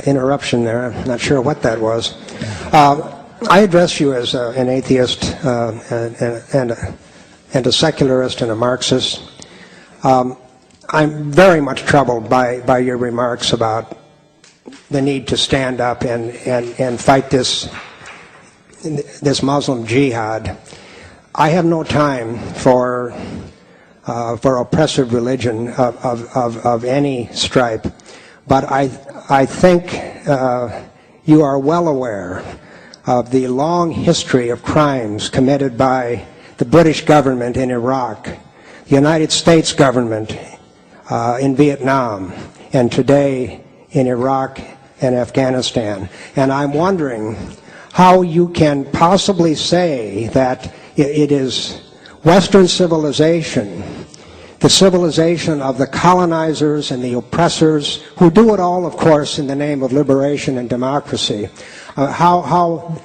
interruption there. I'm not sure what that was. I address you as an atheist and a secularist and a Marxist. I'm very much troubled by your remarks about the need to stand up and fight this Muslim jihad. I have no time for oppressive religion of any stripe, but I think you are well aware of the long history of crimes committed by the British government in Iraq, the United States government in Vietnam, and today in Iraq and Afghanistan. And I'm wondering how you can possibly say that it is Western civilization, the civilization of the colonizers and the oppressors, who do it all, of course, in the name of liberation and democracy, how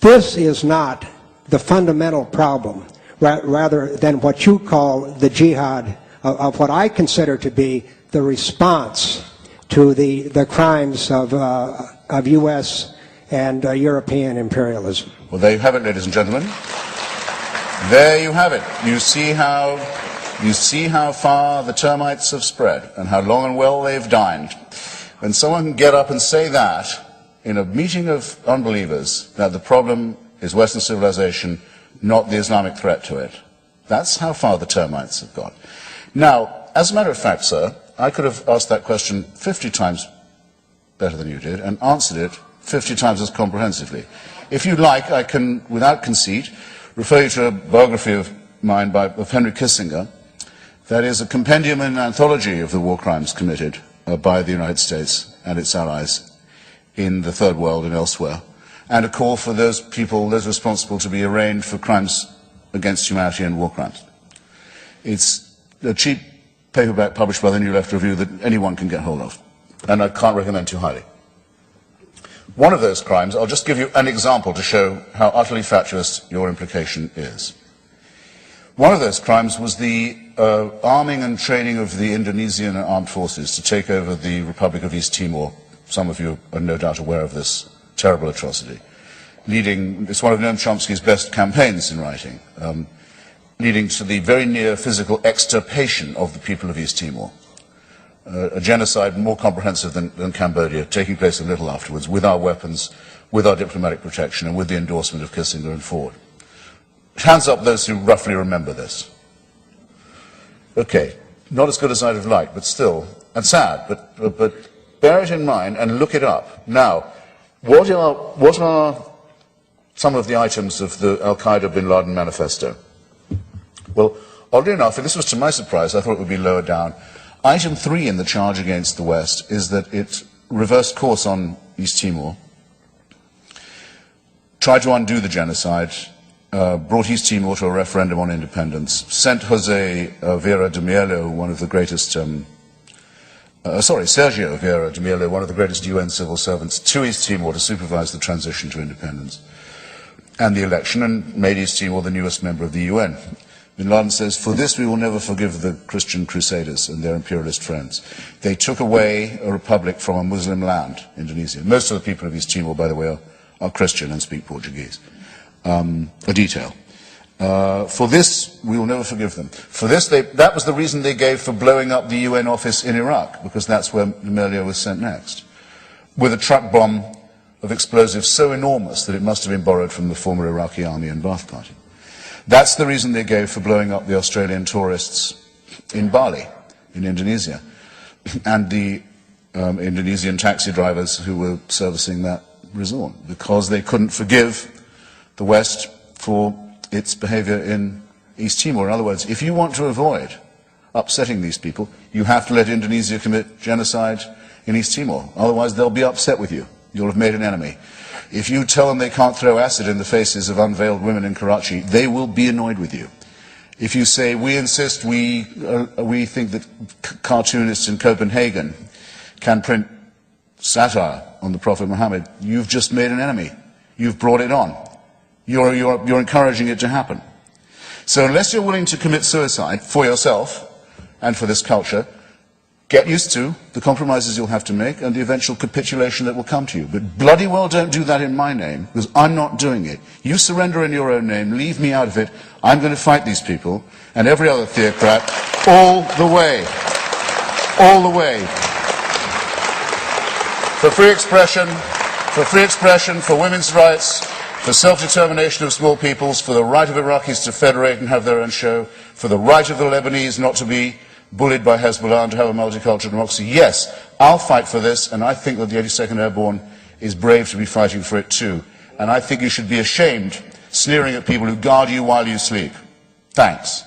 this is not the fundamental problem, rather than what you call the jihad of what I consider to be the response to the crimes of U.S. and European imperialism. Well, there you have it, ladies and gentlemen. There you have it. You see how far the termites have spread and how long and well they've dined. When someone can get up and say that in a meeting of unbelievers, that the problem is Western civilization, not the Islamic threat to it. That's how far the termites have got. Now, as a matter of fact, sir, I could have asked that question 50 times better than you did and answered it 50 times as comprehensively. If you like, I can, without conceit, refer you to a biography of mine of Henry Kissinger. That is a compendium and anthology of the war crimes committed by the United States and its allies in the Third World and elsewhere, and a call for those people, those responsible, to be arraigned for crimes against humanity and war crimes. It's a cheap paperback published by the New Left Review that anyone can get hold of, and I can't recommend too highly. One of those crimes, I'll just give you an example to show how utterly fatuous your implication is. One of those crimes was the arming and training of the Indonesian armed forces to take over the Republic of East Timor. Some of you are no doubt aware of this terrible atrocity. It's one of Noam Chomsky's best campaigns in writing, leading to the very near physical extirpation of the people of East Timor. A genocide more comprehensive than Cambodia, taking place a little afterwards, with our weapons, with our diplomatic protection, and with the endorsement of Kissinger and Ford. Hands up those who roughly remember this. Okay, not as good as I'd have liked, but still, and sad, but bear it in mind and look it up. Now, what are some of the items of the Al-Qaeda bin Laden manifesto? Well, oddly enough, and this was to my surprise, I thought it would be lower down. Item 3 in the charge against the West is that it reversed course on East Timor, tried to undo the genocide, brought East Timor to a referendum on independence, sent Jose Vieira de Mello, one of the greatest, Sergio Vieira de Mello, one of the greatest UN civil servants, to East Timor to supervise the transition to independence and the election, and made East Timor the newest member of the UN. Bin Laden says, "For this we will never forgive the Christian crusaders and their imperialist friends. They took away a republic from a Muslim land," Indonesia. Most of the people of East Timor, by the way, are Christian and speak Portuguese. A detail. For this, we will never forgive them. For this, that was the reason they gave for blowing up the UN office in Iraq, because that's where Melio was sent next, with a truck bomb of explosives so enormous that it must have been borrowed from the former Iraqi army and Ba'ath Party. That's the reason they gave for blowing up the Australian tourists in Bali, in Indonesia, and the Indonesian taxi drivers who were servicing that resort, because they couldn't forgive the West for its behavior in East Timor. In other words, if you want to avoid upsetting these people, you have to let Indonesia commit genocide in East Timor. Otherwise, they'll be upset with you. You'll have made an enemy. If you tell them they can't throw acid in the faces of unveiled women in Karachi, they will be annoyed with you. If you say, we insist, we think that cartoonists in Copenhagen can print satire on the Prophet Muhammad, you've just made an enemy. You've brought it on. You're encouraging it to happen. So unless you're willing to commit suicide for yourself and for this culture, get used to the compromises you'll have to make and the eventual capitulation that will come to you. But bloody well don't do that in my name, because I'm not doing it. You surrender in your own name, leave me out of it. I'm going to fight these people and every other theocrat all the way. All the way. For free expression, for women's rights, for self-determination of small peoples, for the right of Iraqis to federate and have their own show, for the right of the Lebanese not to be bullied by Hezbollah and to have a multicultural democracy. Yes, I'll fight for this, and I think that the 82nd Airborne is brave to be fighting for it too. And I think you should be ashamed sneering at people who guard you while you sleep. Thanks.